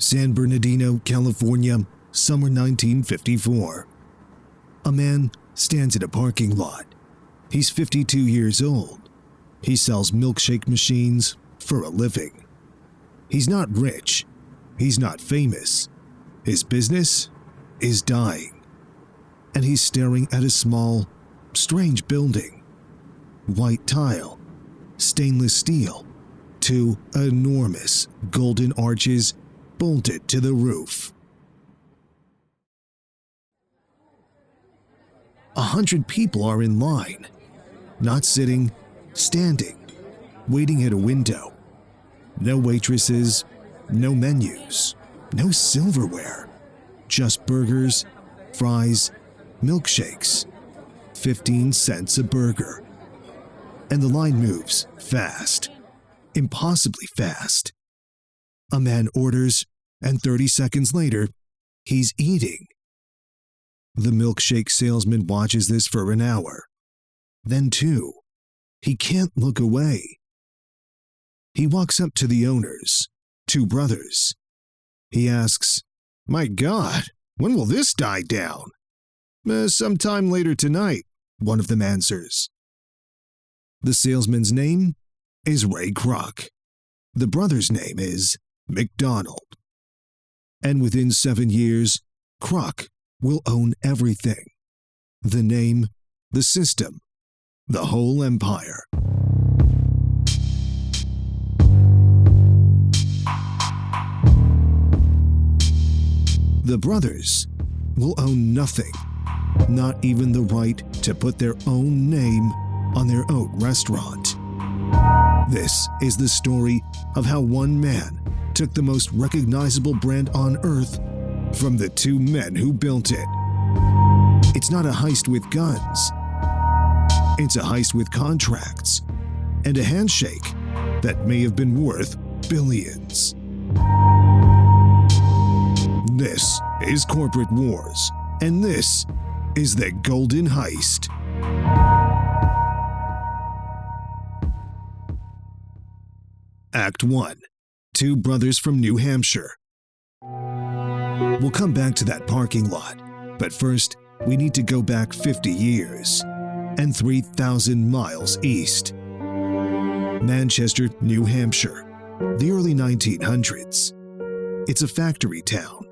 San Bernardino, California, summer 1954. A man stands in a parking lot. He's 52 years old. He sells milkshake machines for a living. He's not rich. He's not famous. His business is dying. And he's staring at a small, strange building. White tile, stainless steel, two enormous golden arches bolted to the roof. 100 people are in line, not sitting, standing, waiting at a window. No waitresses, no menus, no silverware, just burgers, fries, milkshakes, 15 cents a burger. And the line moves fast, impossibly fast. A man orders, and 30 seconds later, he's eating. The milkshake salesman watches this for an hour, then 2. He can't look away. He walks up to the owners, 2 brothers. He asks, "My God, when will this die down?" "Sometime later tonight," one of them answers. The salesman's name is Ray Kroc. The brother's name is McDonald. And within 7 years, Kroc will own everything. The name, the system, the whole empire. The brothers will own nothing, not even the right to put their own name on their own restaurant. This is the story of how one man took the most recognizable brand on earth from the 2 men who built it. It's not a heist with guns. It's a heist with contracts and a handshake that may have been worth billions. This is Corporate Wars, and this is the Golden Heist. Act 1. 2 brothers from New Hampshire. We'll come back to that parking lot, but first, we need to go back 50 years and 3,000 miles east. Manchester, New Hampshire, the early 1900s. It's a factory town.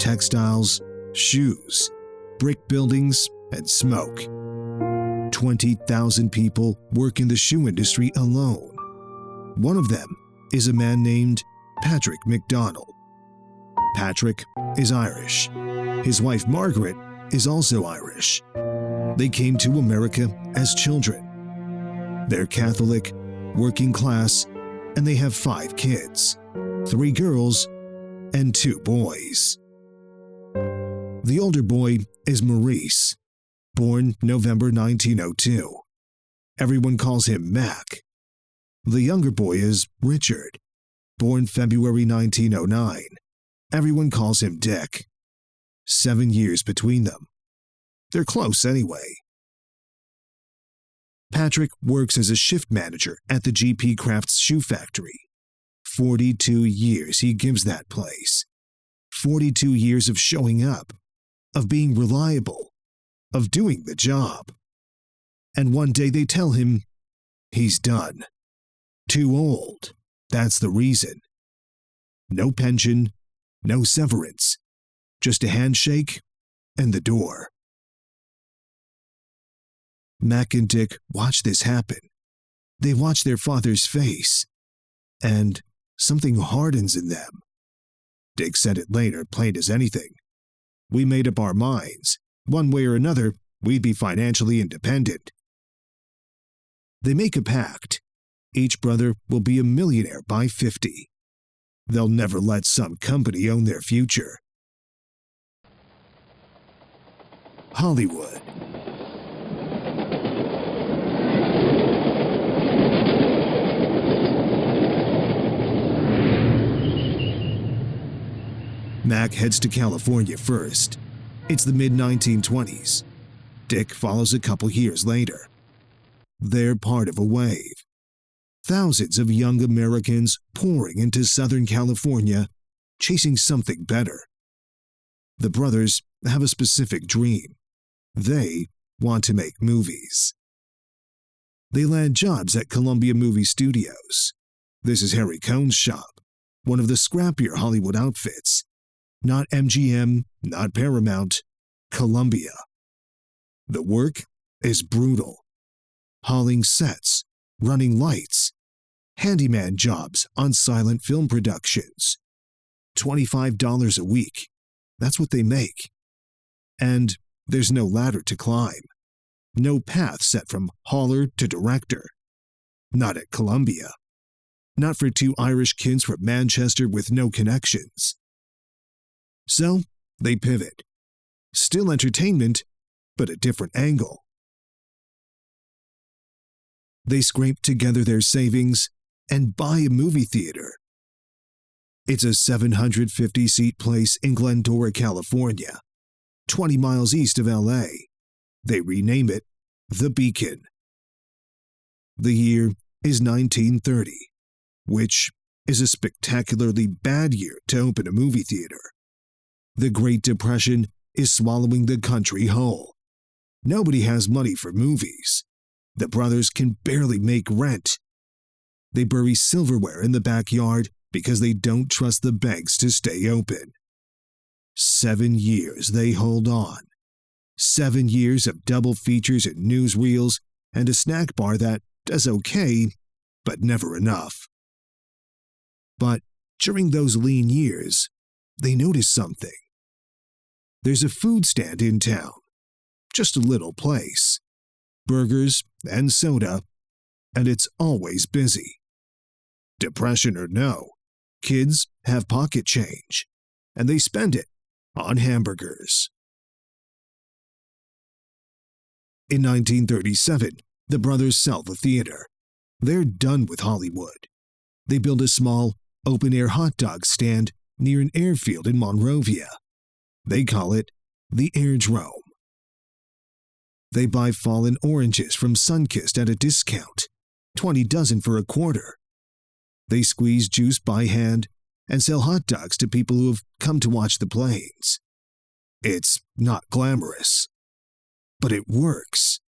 Textiles, shoes, brick buildings, and smoke. 20,000 people work in the shoe industry alone. One of them is a man named Patrick McDonald. Patrick is Irish. His wife Margaret is also Irish. They came to America as children. They're Catholic, working class, and they have 5 kids, 3 girls and 2 boys. The older boy is Maurice, born November 1902. Everyone calls him Mac. The younger boy is Richard, born February 1909. Everyone calls him Dick. 7 years between them. They're close anyway. Patrick works as a shift manager at the G.P. Crafts shoe factory. 42 years he gives that place. 42 years of showing up, of being reliable, of doing the job. And one day they tell him he's done. Too old, that's the reason. No pension, no severance, just a handshake and the door. Mac and Dick watch this happen. They watch their father's face, and something hardens in them. Dick said it later, plain as anything. We made up our minds. One way or another, we'd be financially independent. They make a pact. Each brother will be a millionaire by 50. They'll never let some company own their future. Hollywood. Mac heads to California first. It's the mid-1920s. Dick follows a couple years later. They're part of a wave. Thousands of young Americans pouring into Southern California chasing something better. The brothers have a specific dream. They want to make movies. They land jobs at Columbia Movie Studios. This is Harry Cohn's shop, one of the scrappier Hollywood outfits. Not MGM, not Paramount, Columbia. The work is brutal. Hauling sets, running lights, handyman jobs on silent film productions. $25 a week. That's what they make. And there's no ladder to climb. No path set from hauler to director. Not at Columbia. Not for two Irish kids from Manchester with no connections. So, they pivot. Still entertainment, but a different angle. They scrape together their savings and buy a movie theater. It's a 750-seat place in Glendora, California, 20 miles east of LA. They rename it The Beacon. The year is 1930, which is a spectacularly bad year to open a movie theater. The Great Depression is swallowing the country whole. Nobody has money for movies. The brothers can barely make rent. They bury silverware in the backyard because they don't trust the banks to stay open. 7 years they hold on. 7 years of double features and newsreels and a snack bar that does okay, but never enough. But during those lean years, they notice something. There's a food stand in town. Just a little place. Burgers and soda, and it's always busy. Depression or no, kids have pocket change, and they spend it on hamburgers. In 1937, the brothers sell the theater. They're done with Hollywood. They build a small, open-air hot dog stand near an airfield in Monrovia. They call it the Airdrome. They buy fallen oranges from Sunkist at a discount, 20 dozen for $0.25. They squeeze juice by hand and sell hot dogs to people who have come to watch the planes. It's not glamorous, but it works.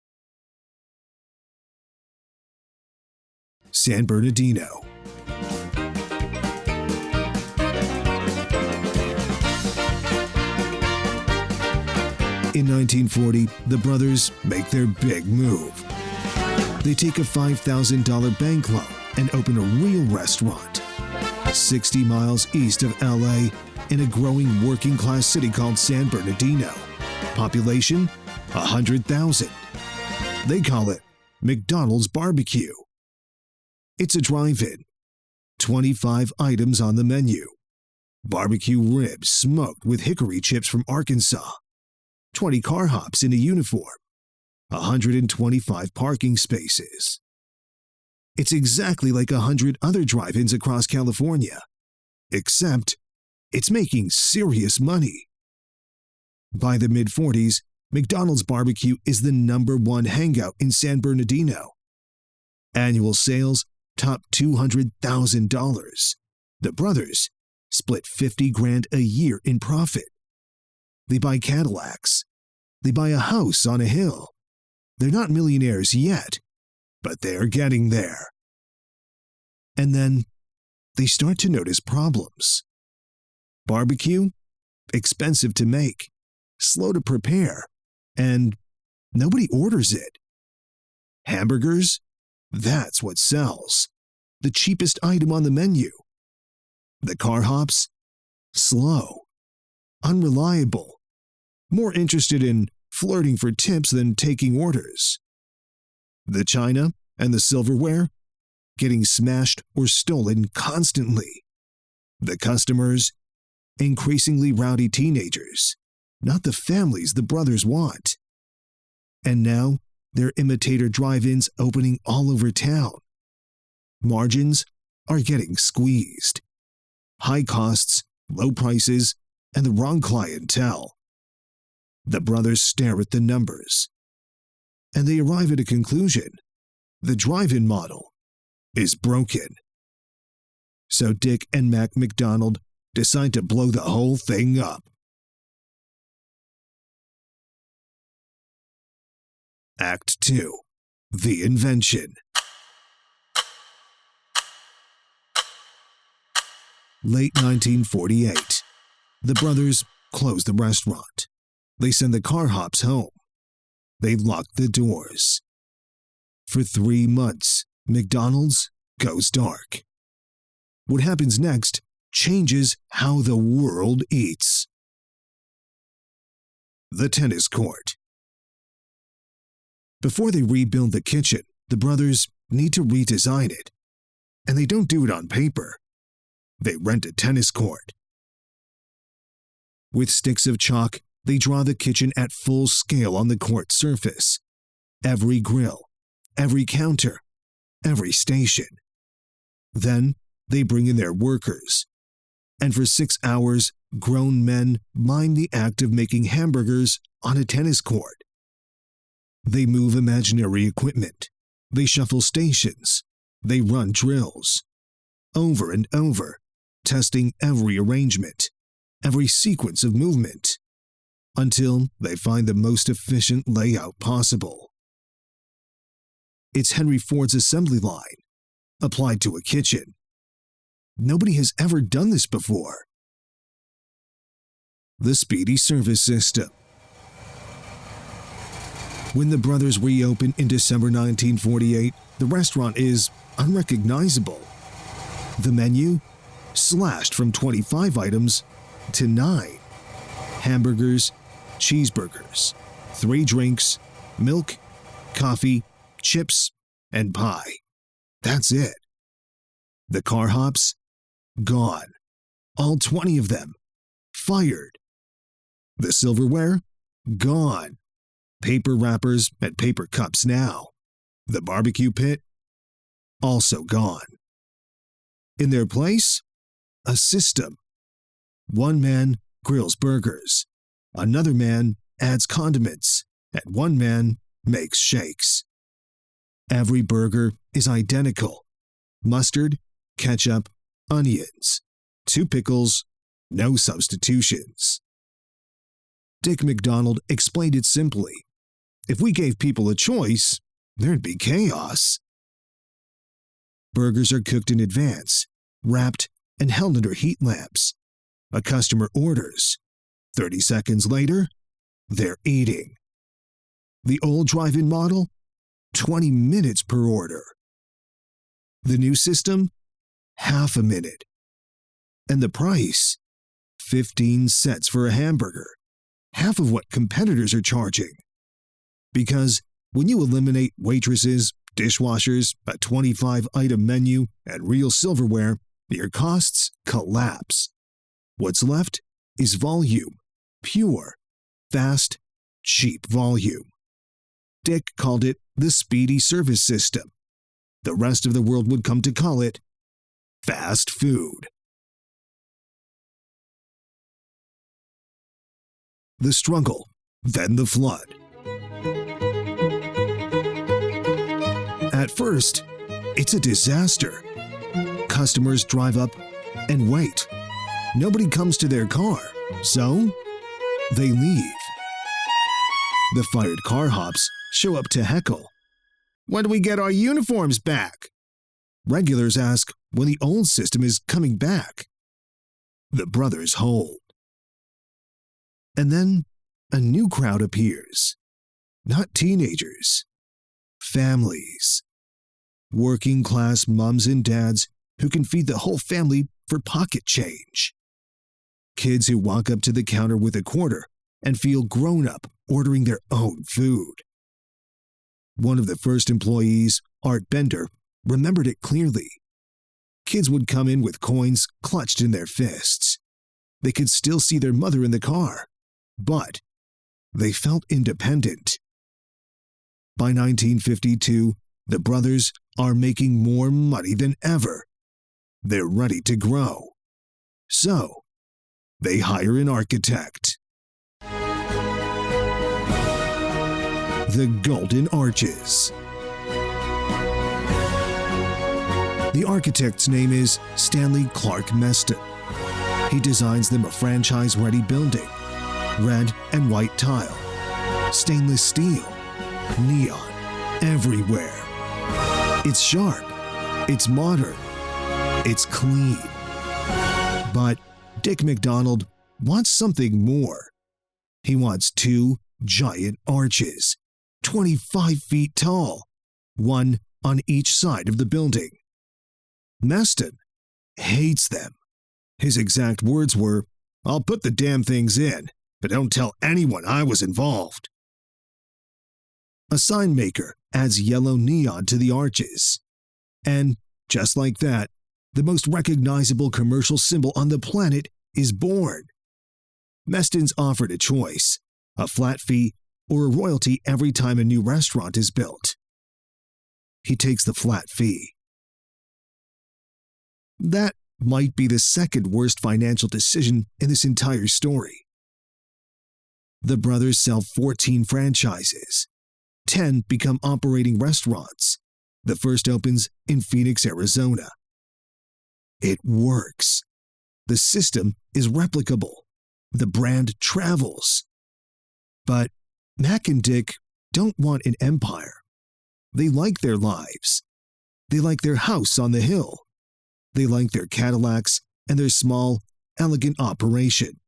San Bernardino. In 1940, the brothers make their big move. They take a $5,000 bank loan and open a real restaurant, 60 miles east of LA in a growing working-class city called San Bernardino. Population, 100,000. They call it McDonald's Barbecue. It's a drive-in. 25 items on the menu. Barbecue ribs smoked with hickory chips from Arkansas. 20 car hops in a uniform. 125 parking spaces. It's exactly like 100 other drive-ins across California. Except, it's making serious money. By the mid-40s, McDonald's Barbecue is the #1 hangout in San Bernardino. Annual sales top $200,000. The brothers split $50,000 a year in profit. They buy Cadillacs. They buy a house on a hill. They're not millionaires yet, but they're getting there. And then they start to notice problems. Barbecue? Expensive to make, slow to prepare, and nobody orders it. Hamburgers? That's what sells. The cheapest item on the menu. The car hops? Slow. Unreliable. More interested in flirting for tips than taking orders. The china and the silverware? Getting smashed or stolen constantly. The customers? Increasingly rowdy teenagers. Not the families the brothers want. And now, there are imitator drive-ins opening all over town. Margins are getting squeezed. High costs, low prices, and the wrong clientele. The brothers stare at the numbers. And they arrive at a conclusion. The drive-in model is broken. So Dick and Mac McDonald decide to blow the whole thing up. Act 2. The Invention. Late 1948. The brothers close the restaurant. They send the car hops home. They lock the doors. For 3 months, McDonald's goes dark. What happens next changes how the world eats. The tennis court. Before they rebuild the kitchen, the brothers need to redesign it. And they don't do it on paper. They rent a tennis court. With sticks of chalk, they draw the kitchen at full scale on the court surface. Every grill, every counter, every station. Then they bring in their workers. And for 6 hours, grown men mime the act of making hamburgers on a tennis court. They move imaginary equipment. They shuffle stations. They run drills. Over and over, testing every arrangement, every sequence of movement, until they find the most efficient layout possible. It's Henry Ford's assembly line, applied to a kitchen. Nobody has ever done this before. The Speedy Service System. When the brothers reopen in December 1948, the restaurant is unrecognizable. The menu slashed from 25 items to 9. Hamburgers, cheeseburgers, 3 drinks, milk, coffee, chips, and pie. That's it. The car hops? Gone. All 20 of them. Fired. The silverware? Gone. Paper wrappers and paper cups now. The barbecue pit? Also gone. In their place? A system. One man grills burgers. Another man adds condiments. And one man makes shakes. Every burger is identical. Mustard, ketchup, onions. 2 pickles, no substitutions. Dick McDonald explained it simply. If we gave people a choice, there'd be chaos. Burgers are cooked in advance, wrapped and held under heat lamps. A customer orders. 30 seconds later, they're eating. The old drive-in model? 20 minutes per order. The new system? Half a minute. And the price? 15 cents for a hamburger. Half of what competitors are charging. Because when you eliminate waitresses, dishwashers, a 25-item menu, and real silverware, your costs collapse. What's left is volume. Pure, fast, cheap volume. Dick called it the Speedy Service System. The rest of the world would come to call it fast food. The struggle, then the flood. At first, it's a disaster. Customers drive up and wait. Nobody comes to their car, so they leave. The fired car hops show up to heckle. When do we get our uniforms back? Regulars ask when the old system is coming back. The brothers hold. And then a new crowd appears. Not teenagers. Families. Working-class mums and dads who can feed the whole family for pocket change. Kids who walk up to the counter with a quarter and feel grown-up ordering their own food. One of the first employees, Art Bender, remembered it clearly. Kids would come in with coins clutched in their fists. They could still see their mother in the car, but they felt independent. By 1952, the brothers are making more money than ever. They're ready to grow. So, they hire an architect. The Golden Arches. The architect's name is Stanley Clark Meston. He designs them a franchise-ready building. Red and white tile, stainless steel, neon, everywhere. It's sharp, it's modern, it's clean. But Dick McDonald wants something more. He wants 2 giant arches, 25 feet tall, one on each side of the building. Meston hates them. His exact words were, "I'll put the damn things in, but don't tell anyone I was involved." A sign maker adds yellow neon to the arches. And just like that, the most recognizable commercial symbol on the planet is born. Meston's offered a choice, a flat fee or a royalty every time a new restaurant is built. He takes the flat fee. That might be the second worst financial decision in this entire story. The brothers sell 14 franchises. 10 become operating restaurants. The first opens in Phoenix, Arizona. It works. The system is replicable. The brand travels. But Mac and Dick don't want an empire. They like their lives. They like their house on the hill. They like their Cadillacs and their small, elegant operation.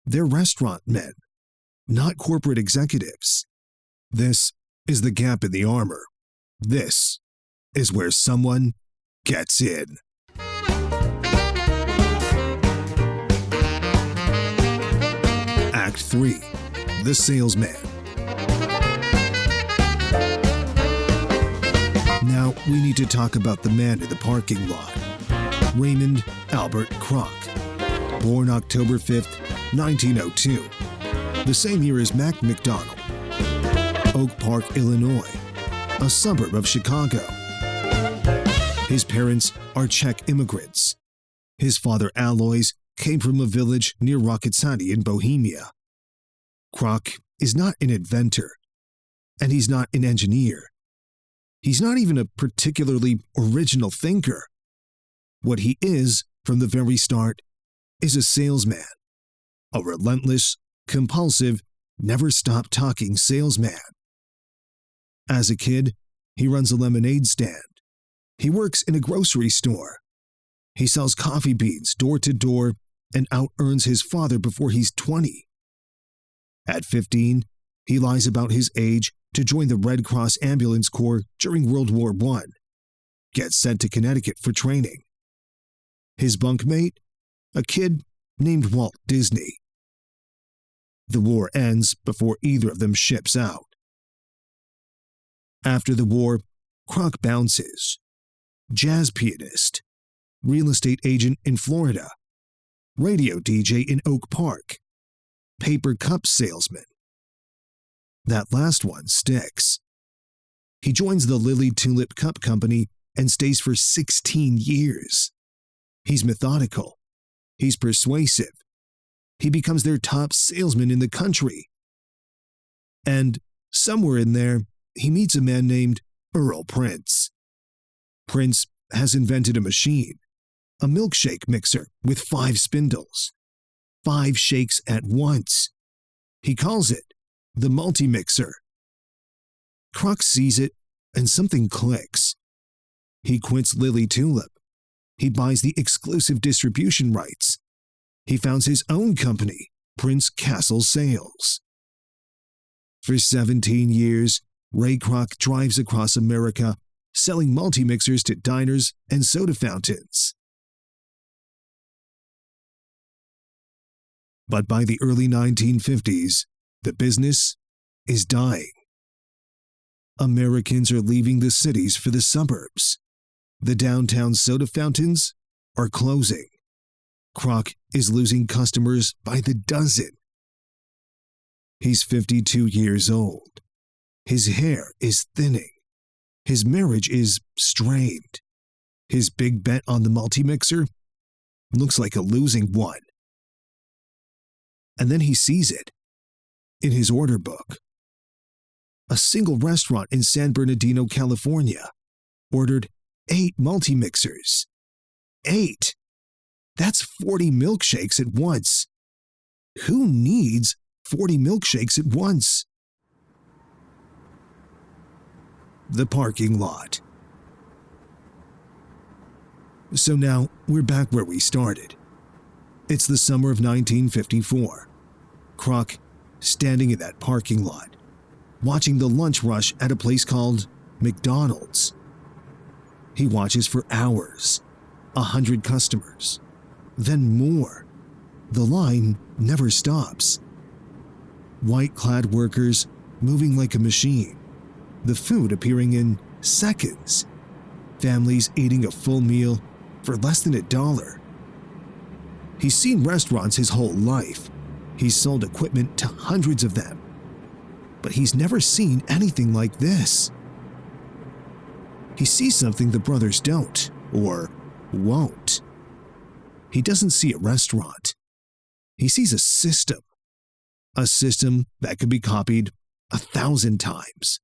They're restaurant men, not corporate executives. This is the gap in the armor. This is where someone gets in. Act 3. The Salesman. Now we need to talk about the man in the parking lot. Raymond Albert Kroc. Born October 5th, 1902. The same year as Mac McDonald. Oak Park, Illinois, a suburb of Chicago. His parents are Czech immigrants. His father, Alois, came from a village near Rocketsani in Bohemia. Kroc is not an inventor, and he's not an engineer. He's not even a particularly original thinker. What he is, from the very start, is a salesman. A relentless, compulsive, never-stop-talking salesman. As a kid, he runs a lemonade stand. He works in a grocery store. He sells coffee beans door to door and out-earns his father before he's 20. At 15, he lies about his age to join the Red Cross Ambulance Corps during World War I. Gets sent to Connecticut for training. His bunkmate? A kid named Walt Disney. The war ends before either of them ships out. After the war, Kroc bounces. Jazz pianist, real estate agent in Florida, radio DJ in Oak Park, paper cup salesman. That last one sticks. He joins the Lily Tulip Cup Company and stays for 16 years. He's methodical. He's persuasive. He becomes their top salesman in the country. And somewhere in there, he meets a man named Earl Prince. Prince has invented a machine, a milkshake mixer with 5 spindles. 5 shakes at once. He calls it the multi-mixer. Kroc sees it and something clicks. He quits Lily Tulip. He buys the exclusive distribution rights. He founds his own company, Prince Castle Sales. For 17 years, Ray Kroc drives across America, selling multi-mixers to diners and soda fountains. But by the early 1950s, the business is dying. Americans are leaving the cities for the suburbs. The downtown soda fountains are closing. Kroc is losing customers by the dozen. He's 52 years old. His hair is thinning. His marriage is strained. His big bet on the multi-mixer looks like a losing one. And then he sees it in his order book. A single restaurant in San Bernardino, California, ordered 8 multi-mixers. 8! That's 40 milkshakes at once. Who needs 40 milkshakes at once? The parking lot. So now we're back where we started. It's the summer of 1954. Kroc, standing in that parking lot, watching the lunch rush at a place called McDonald's. He watches for hours, 100 customers, then more. The line never stops. White-clad workers moving like a machine, the food appearing in seconds, families eating a full meal for less than $1. He's seen restaurants his whole life. He's sold equipment to hundreds of them. But he's never seen anything like this. He sees something the brothers don't, or won't. He doesn't see a restaurant. He sees a system. A system that could be copied 1,000 times,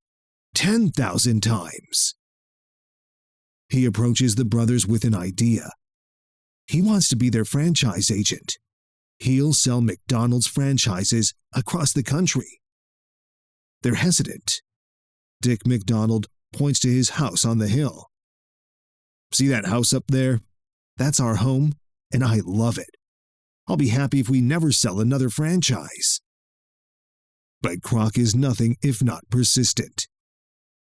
10,000 times. He approaches the brothers with an idea. He wants to be their franchise agent. He'll sell McDonald's franchises across the country. They're hesitant. Dick McDonald points to his house on the hill. See that house up there? That's our home, and I love it. I'll be happy if we never sell another franchise. But Kroc is nothing if not persistent.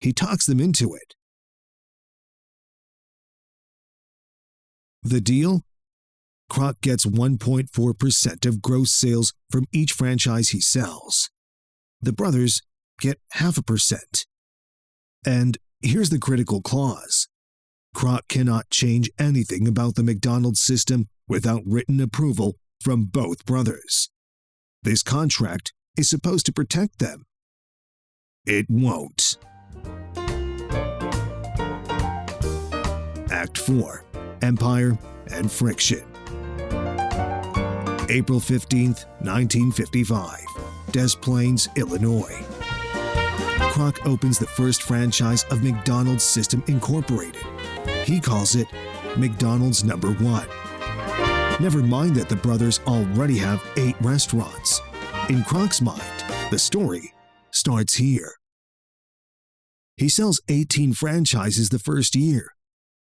He talks them into it. The deal? Kroc gets 1.4% of gross sales from each franchise he sells. The brothers get 0.5%. And here's the critical clause. Kroc cannot change anything about the McDonald's system without written approval from both brothers. This contract is supposed to protect them. It won't. Act 4. Empire and Friction. April 15th, 1955. Des Plaines, Illinois. Kroc opens the first franchise of McDonald's System Incorporated. He calls it McDonald's No. 1. Never mind that the brothers already have 8 restaurants. In Kroc's mind, the story starts here. He sells 18 franchises the first year,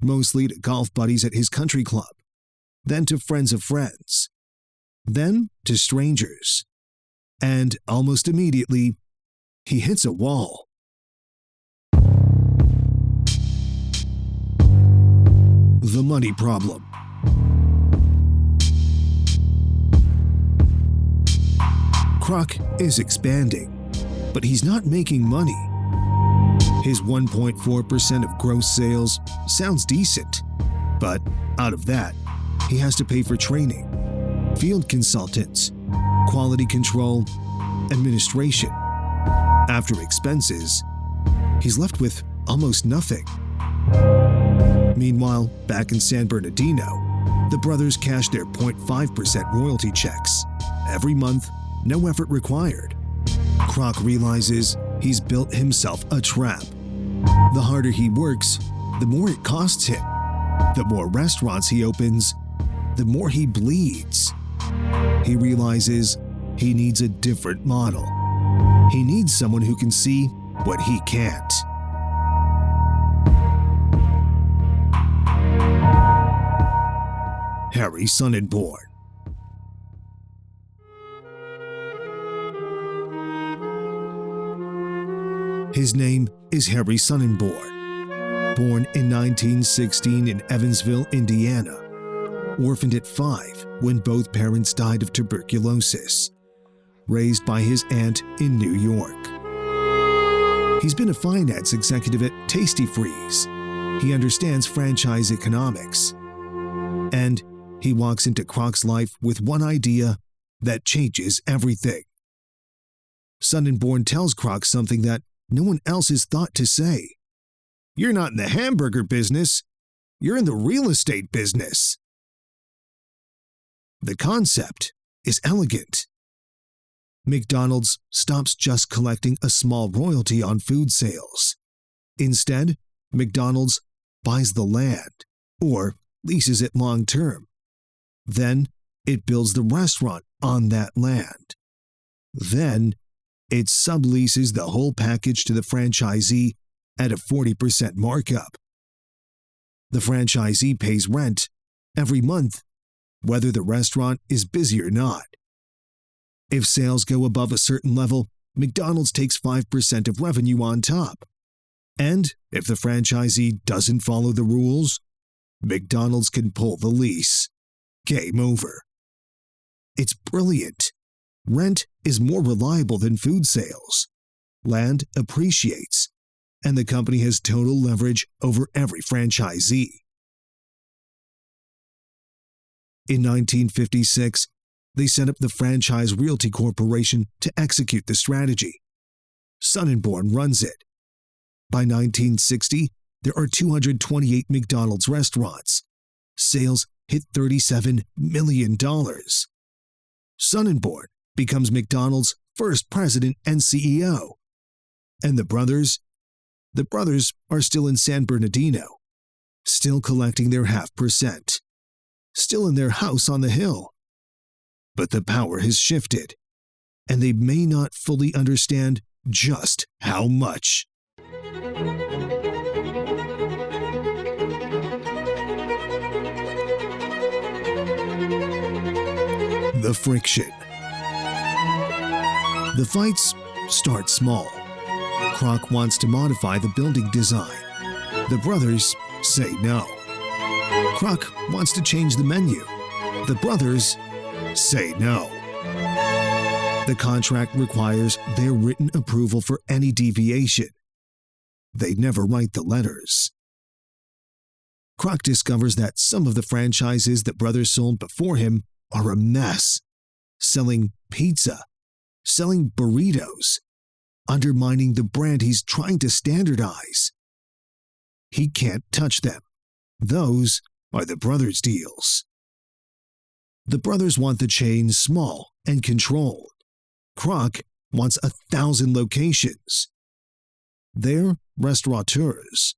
mostly to golf buddies at his country club, then to friends of friends, then to strangers. And almost immediately, he hits a wall. The money problem. Kroc is expanding, but he's not making money. His 1.4% of gross sales sounds decent, but out of that, he has to pay for training, field consultants, quality control, administration. After expenses, he's left with almost nothing. Meanwhile, back in San Bernardino, the brothers cash their 0.5% royalty checks. Every month, no effort required. Kroc realizes he's built himself a trap. The harder he works, the more it costs him. The more restaurants he opens, the more he bleeds. He realizes he needs a different model. He needs someone who can see what he can't. Harry Sonnenborn. His name is Harry Sonnenborn. Born in 1916 in Evansville, Indiana. Orphaned at 5 when both parents died of tuberculosis. Raised by his aunt in New York. He's been a finance executive at Tasty Freeze. He understands franchise economics. And he walks into Kroc's life with one idea that changes everything. Sonnenborn tells Kroc something that no one else has thought to say. You're not in the hamburger business. You're in the real estate business. The concept is elegant. McDonald's stops just collecting a small royalty on food sales. Instead, McDonald's buys the land, or leases it long-term. Then it builds the restaurant on that land. Then it subleases the whole package to the franchisee at a 40% markup. The franchisee pays rent every month, whether the restaurant is busy or not. If sales go above a certain level, McDonald's takes 5% of revenue on top. And if the franchisee doesn't follow the rules, McDonald's can pull the lease. Game over. It's brilliant. Rent is more reliable than food sales. Land appreciates, and the company has total leverage over every franchisee. In 1956, they set up the Franchise Realty Corporation to execute the strategy. Sonneborn runs it. By 1960, there are 228 McDonald's restaurants. Sales hit $37 million. Sonneborn becomes McDonald's first president and CEO. And the brothers are still in San Bernardino, still collecting their 0.5%, still in their house on the hill. But the power has shifted, and they may not fully understand just how much. The friction. The fights start small. Kroc wants to modify the building design. The brothers say no. Kroc wants to change the menu. The brothers say no. The contract requires their written approval for any deviation. They never write the letters. Kroc discovers that some of the franchises that brothers sold before him are a mess, selling pizza, selling burritos, undermining the brand he's trying to standardize. He can't touch them. Those are the brothers' deals. The brothers want the chain small and controlled. Kroc wants 1,000 locations. They're restaurateurs.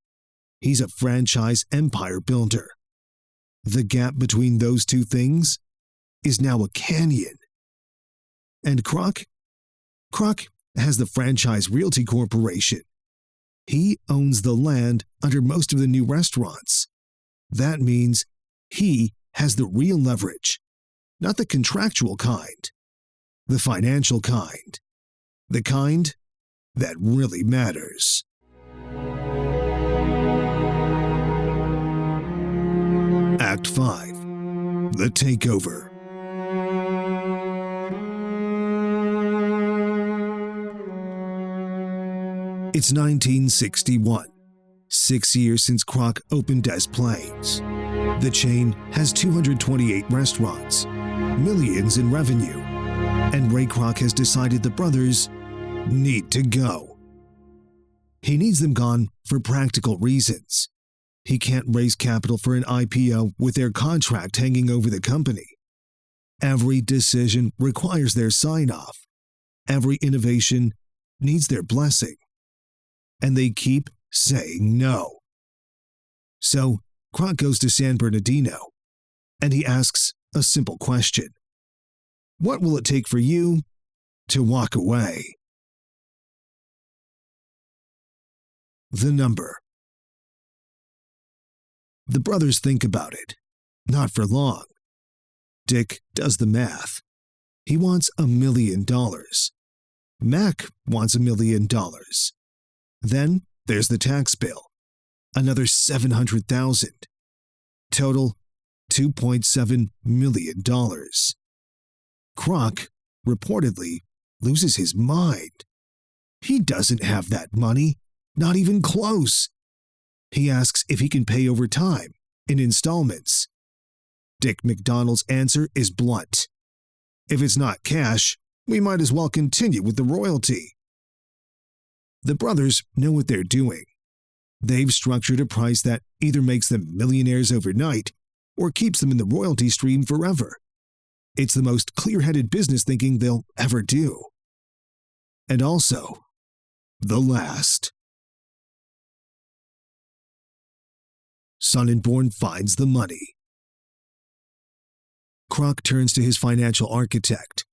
He's a franchise empire builder. The gap between those two things is now a canyon. And Kroc has the Franchise Realty Corporation. He owns the land under most of the new restaurants. That means he has the real leverage, not the contractual kind, the financial kind, the kind that really matters. Act 5. The Takeover. It's 1961, 6 years since Kroc opened Des Plaines. The chain has 228 restaurants, millions in revenue, and Ray Kroc has decided the brothers need to go. He needs them gone for practical reasons. He can't raise capital for an IPO with their contract hanging over the company. Every decision requires their sign-off. Every innovation needs their blessing. And they keep saying no. So Kroc goes to San Bernardino, and he asks a simple question. What will it take for you to walk away? The number. The brothers think about it. Not for long. Dick does the math. He wants $1 million. Mac wants $1 million. Then there's the tax bill. Another $700,000. Total $2.7 million. Kroc reportedly loses his mind. He doesn't have that money, not even close. He asks if he can pay over time, in installments. Dick McDonald's answer is blunt. If it's not cash, we might as well continue with the royalty. The brothers know what they're doing. They've structured a price that either makes them millionaires overnight or keeps them in the royalty stream forever. It's the most clear-headed business thinking they'll ever do. And also, the last. Sonneborn finds the money. Kroc turns to his financial architect.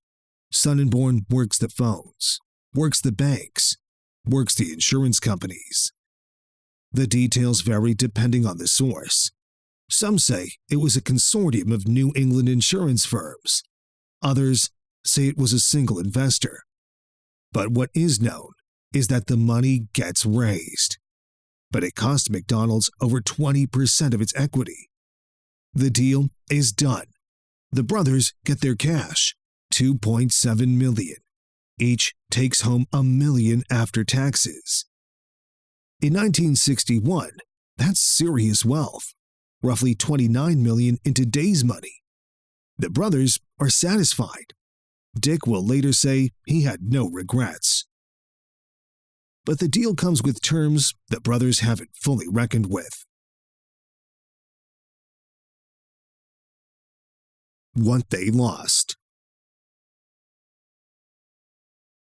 Son-and-born works the phones, works the banks, works the insurance companies. The details vary depending on the source. Some say it was a consortium of New England insurance firms. Others say it was a single investor. But what is known is that the money gets raised. But it cost McDonald's over 20% of its equity. The deal is done. The brothers get their cash, $2.7 million. Each takes home $1 million after taxes. In 1961, that's serious wealth, roughly $29 million in today's money. The brothers are satisfied. Dick will later say he had no regrets. But the deal comes with terms the brothers haven't fully reckoned with. What they lost.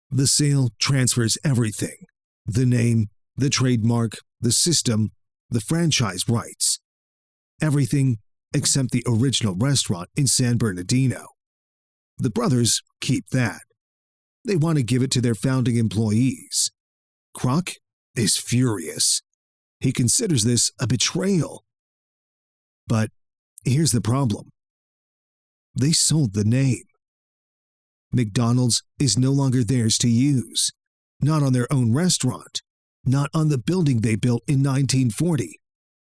The sale transfers everything: the name, the trademark, the system, the franchise rights. Everything except the original restaurant in San Bernardino. The brothers keep that. They want to give it to their founding employees. Kroc is furious. He considers this a betrayal. But here's the problem. They sold the name. McDonald's is no longer theirs to use. Not on their own restaurant. Not on the building they built in 1940.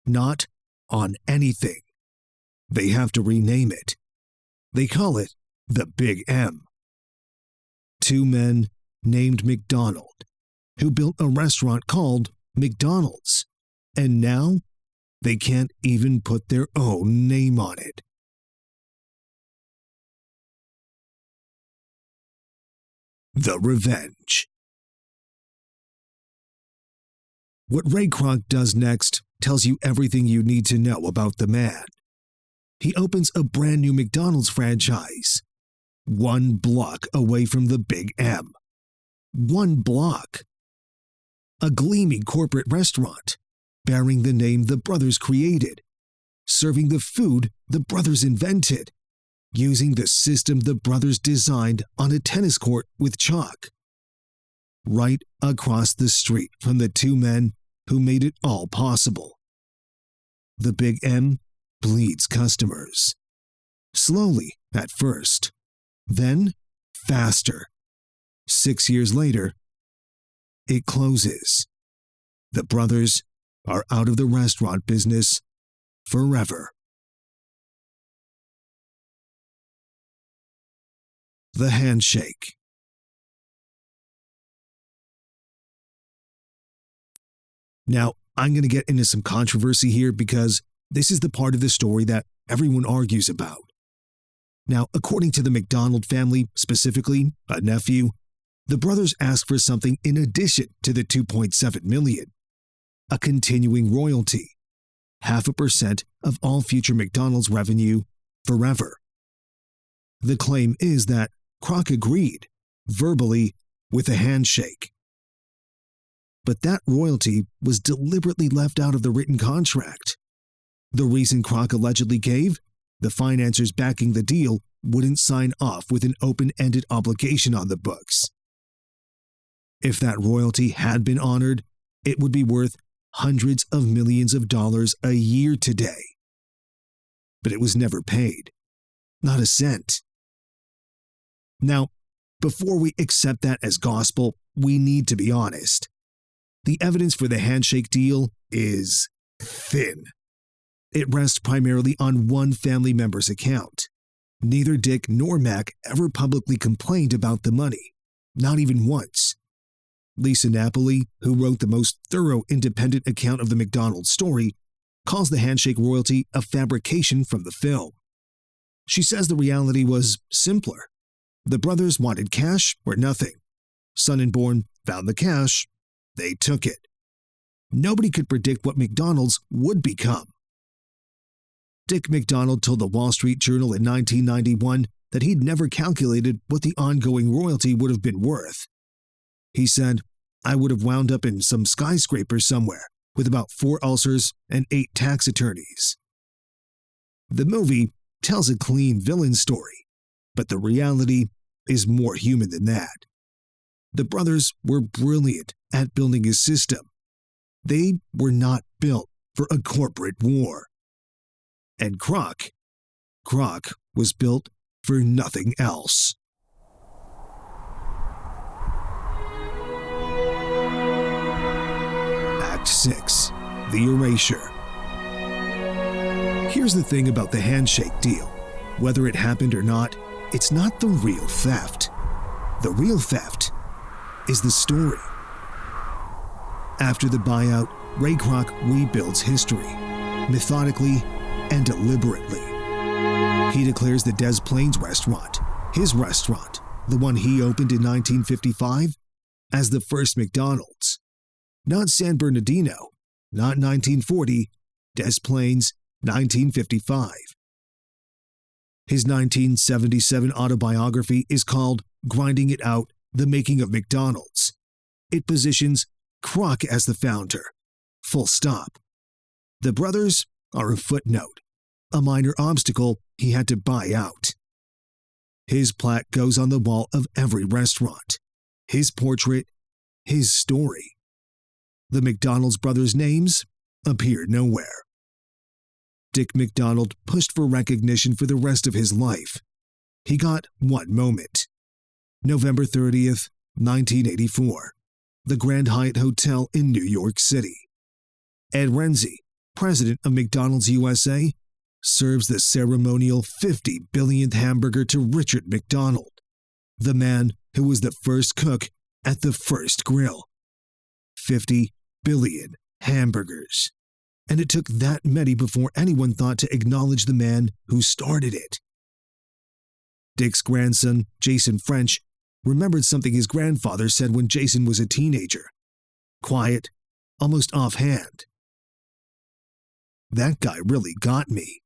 Not on anything. They have to rename it. They call it the Big M. Two men named McDonald, who built a restaurant called McDonald's, and now they can't even put their own name on it. The Revenge. What Ray Kroc does next tells you everything you need to know about the man. He opens a brand new McDonald's franchise, 1 block away from the Big M. 1 block. A gleaming corporate restaurant, bearing the name the brothers created, serving the food the brothers invented, using the system the brothers designed on a tennis court with chalk. Right across the street from the two men who made it all possible. The Big M bleeds customers. Slowly at first, then faster. 6 years later, it closes. The brothers are out of the restaurant business forever. The Handshake. Now, I'm going to get into some controversy here because this is the part of the story that everyone argues about. Now, according to the McDonald family, specifically a nephew, the brothers asked for something in addition to the $2.7 million, a continuing royalty, 0.5% of all future McDonald's revenue forever. The claim is that Kroc agreed, verbally, with a handshake. But that royalty was deliberately left out of the written contract. The reason Kroc allegedly gave? The financiers backing the deal wouldn't sign off with an open-ended obligation on the books. If that royalty had been honored, it would be worth hundreds of millions of dollars a year today. But it was never paid. Not a cent. Now, before we accept that as gospel, we need to be honest. The evidence for the handshake deal is thin. It rests primarily on one family member's account. Neither Dick nor Mac ever publicly complained about the money, not even once. Lisa Napoli, who wrote the most thorough independent account of the McDonald's story, calls the handshake royalty a fabrication from the film. She says the reality was simpler. The brothers wanted cash or nothing. Son-and-born found the cash. They took it. Nobody could predict what McDonald's would become. Dick McDonald told the Wall Street Journal in 1991 that he'd never calculated what the ongoing royalty would have been worth. He said, "I would have wound up in some skyscraper somewhere with about 4 ulcers and 8 tax attorneys." The movie tells a clean villain story, but the reality is more human than that. The brothers were brilliant at building a system. They were not built for a corporate war. And Kroc was built for nothing else. Act 6. The Erasure. Here's the thing about the handshake deal. Whether it happened or not, it's not the real theft. The real theft is the story. After the buyout, Ray Kroc rebuilds history, methodically and deliberately. He declares the Des Plaines restaurant, his restaurant, the one he opened in 1955, as the first McDonald's. Not San Bernardino, not 1940, Des Plaines, 1955. His 1977 autobiography is called Grinding It Out, The Making of McDonald's. It positions Kroc as the founder. Full stop. The brothers are a footnote, a minor obstacle he had to buy out. His plaque goes on the wall of every restaurant. His portrait, his story. The McDonald's brothers' names appear nowhere. Dick McDonald pushed for recognition for the rest of his life. He got one moment. November 30th, 1984. The Grand Hyatt Hotel in New York City. Ed Renzi, president of McDonald's USA, serves the ceremonial 50 billionth hamburger to Richard McDonald, the man who was the first cook at the first grill. 50 billion hamburgers. And it took that many before anyone thought to acknowledge the man who started it. Dick's grandson, Jason French, remembered something his grandfather said when Jason was a teenager. Quiet, almost offhand. That guy really got me.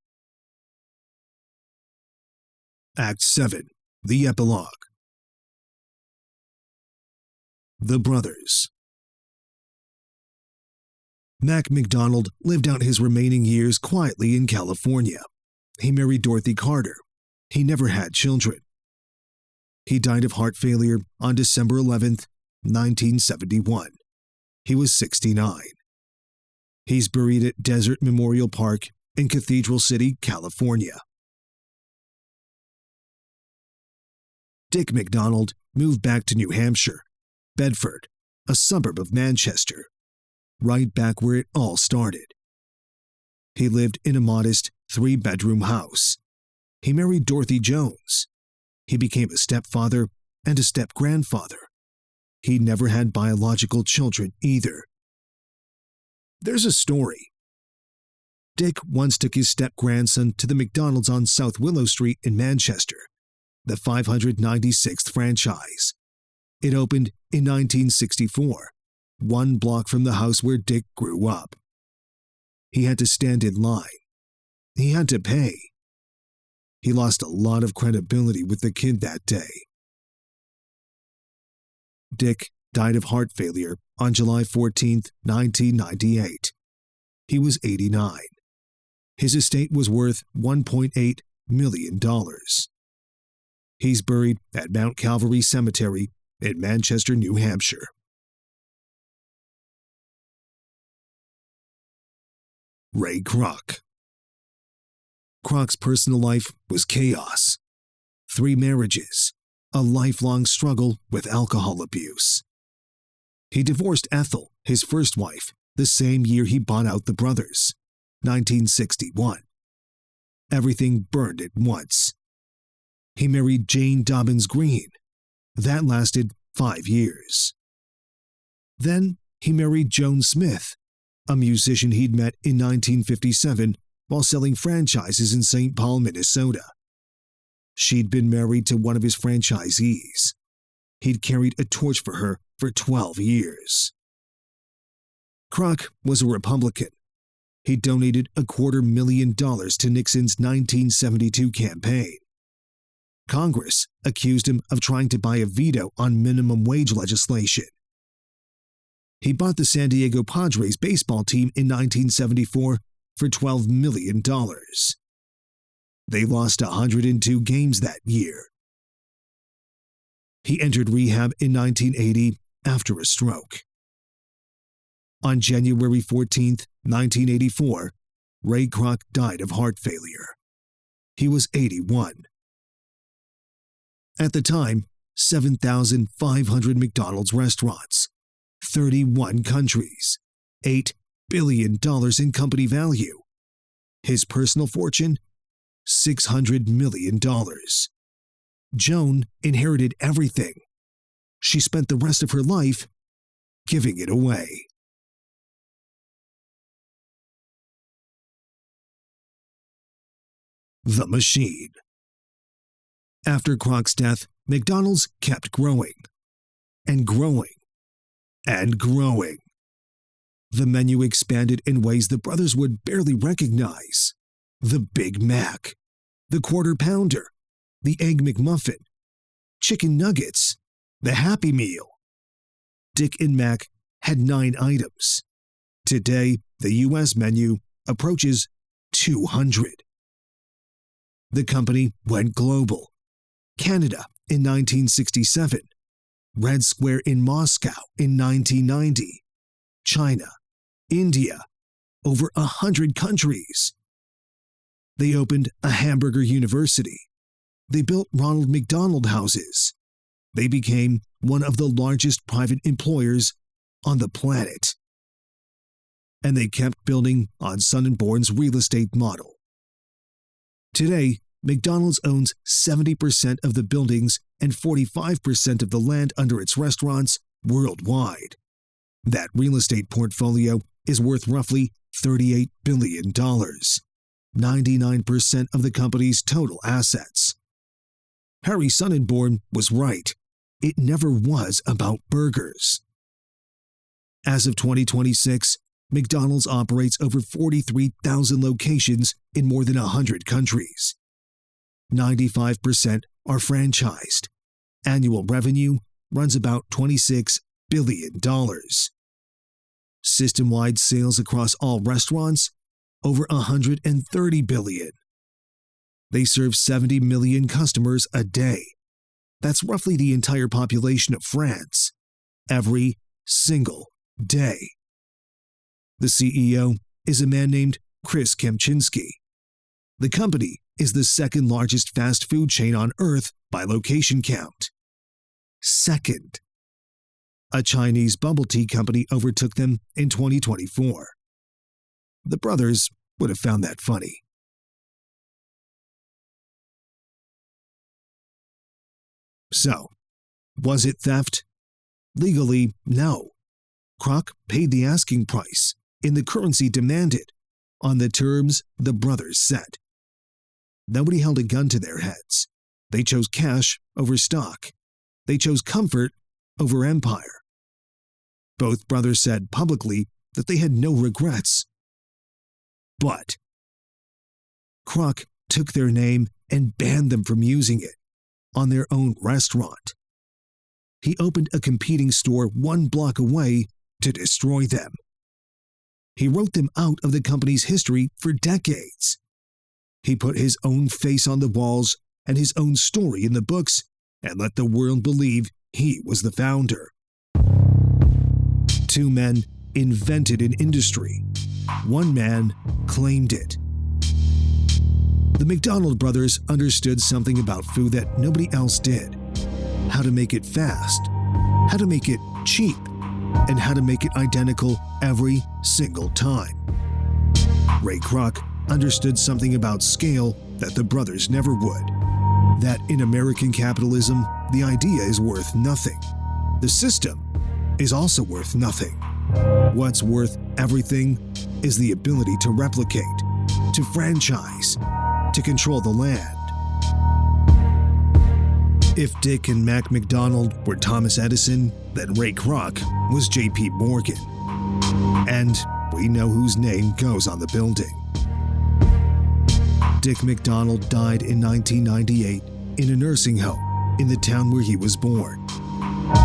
Act 7. The Epilogue. The Brothers. Mac McDonald lived out his remaining years quietly in California. He married Dorothy Carter. He never had children. He died of heart failure on December 11th, 1971. He was 69. He's buried at Desert Memorial Park in Cathedral City, California. Dick McDonald moved back to New Hampshire, Bedford, a suburb of Manchester, right back where it all started. He lived in a modest 3-bedroom house. He married Dorothy Jones. He became a stepfather and a step-grandfather. He never had biological children either. There's a story. Dick once took his step-grandson to the McDonald's on South Willow Street in Manchester, the 596th franchise. It opened in 1964, 1 block from the house where Dick grew up. He had to stand in line. He had to pay. He lost a lot of credibility with the kid that day. Dick died of heart failure on July 14, 1998. He was 89. His estate was worth $1.8 million. He's buried at Mount Calvary Cemetery in Manchester, New Hampshire. Ray Kroc. Kroc's personal life was chaos. 3 marriages, a lifelong struggle with alcohol abuse. He divorced Ethel, his first wife, the same year he bought out the brothers, 1961. Everything burned at once. He married Jane Dobbins Green. That lasted 5 years. Then he married Joan Smith, a musician he'd met in 1957 while selling franchises in St. Paul, Minnesota. She'd been married to one of his franchisees. He'd carried a torch for her for 12 years. Kroc was a Republican. He donated $250,000 to Nixon's 1972 campaign. Congress accused him of trying to buy a veto on minimum wage legislation. He bought the San Diego Padres baseball team in 1974 for $12 million. They lost 102 games that year. He entered rehab in 1980 after a stroke. On January 14, 1984, Ray Kroc died of heart failure. He was 81. At the time, 7,500 McDonald's restaurants, 31 countries, $8 billion in company value. His personal fortune, $600 million. Joan inherited everything. She spent the rest of her life giving it away. The Machine. After Kroc's death, McDonald's kept growing, and growing, and growing. The menu expanded in ways the brothers would barely recognize. The Big Mac, the Quarter Pounder, the Egg McMuffin, chicken nuggets, the Happy Meal. Dick and Mac had 9 items. Today, the U.S. menu approaches 200. The company went global. Canada in 1967, Red Square in Moscow in 1990, China, India, over 100 countries. They opened a hamburger university. They built Ronald McDonald houses. They became one of the largest private employers on the planet. And they kept building on Sonnenborn's real estate model. Today, McDonald's owns 70% of the buildings and 45% of the land under its restaurants worldwide. That real estate portfolio is worth roughly $38 billion, 99% of the company's total assets. Harry Sonnenborn was right. It never was about burgers. As of 2026, McDonald's operates over 43,000 locations in more than 100 countries. 95% are franchised. Annual revenue runs about $26 billion. System-wide sales across all restaurants, over $130 billion. They serve 70 million customers a day. That's roughly the entire population of France, every single day. The CEO is a man named Chris Kempczinski. The company is the second largest fast food chain on Earth by location count. Second. A Chinese bubble tea company overtook them in 2024. The brothers would have found that funny. So, was it theft? Legally, no. Kroc paid the asking price in the currency demanded, on the terms the brothers set. Nobody held a gun to their heads. They chose cash over stock. They chose comfort over empire. Both brothers said publicly that they had no regrets. But Kroc took their name and banned them from using it on their own restaurant. He opened a competing store 1 block away to destroy them. He wrote them out of the company's history for decades. He put his own face on the walls and his own story in the books and let the world believe he was the founder. 2 men invented an industry. 1 man claimed it. The McDonald brothers understood something about food that nobody else did. How to make it fast, how to make it cheap, and how to make it identical every single time. Ray Kroc understood something about scale that the brothers never would. That in American capitalism, the idea is worth nothing. The system is also worth nothing. What's worth everything is the ability to replicate, to franchise, to control the land. If Dick and Mac McDonald were Thomas Edison, then Ray Kroc was J.P. Morgan. And we know whose name goes on the building. Dick McDonald died in 1998 in a nursing home in the town where he was born.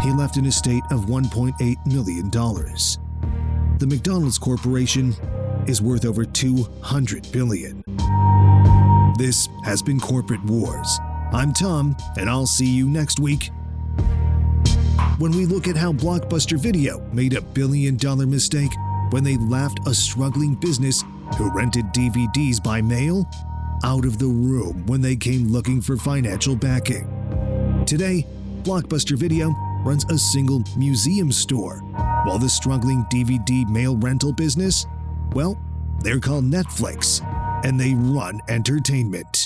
He left an estate of $1.8 million. The McDonald's Corporation is worth over $200 billion. This has been Corporate Wars. I'm Tom, and I'll see you next week. When we look at how Blockbuster Video made a billion-dollar mistake when they laughed a struggling business who rented DVDs by mail out of the room when they came looking for financial backing. Today, Blockbuster Video runs a single museum store, while the struggling DVD mail rental business, well, they're called Netflix, and they run entertainment.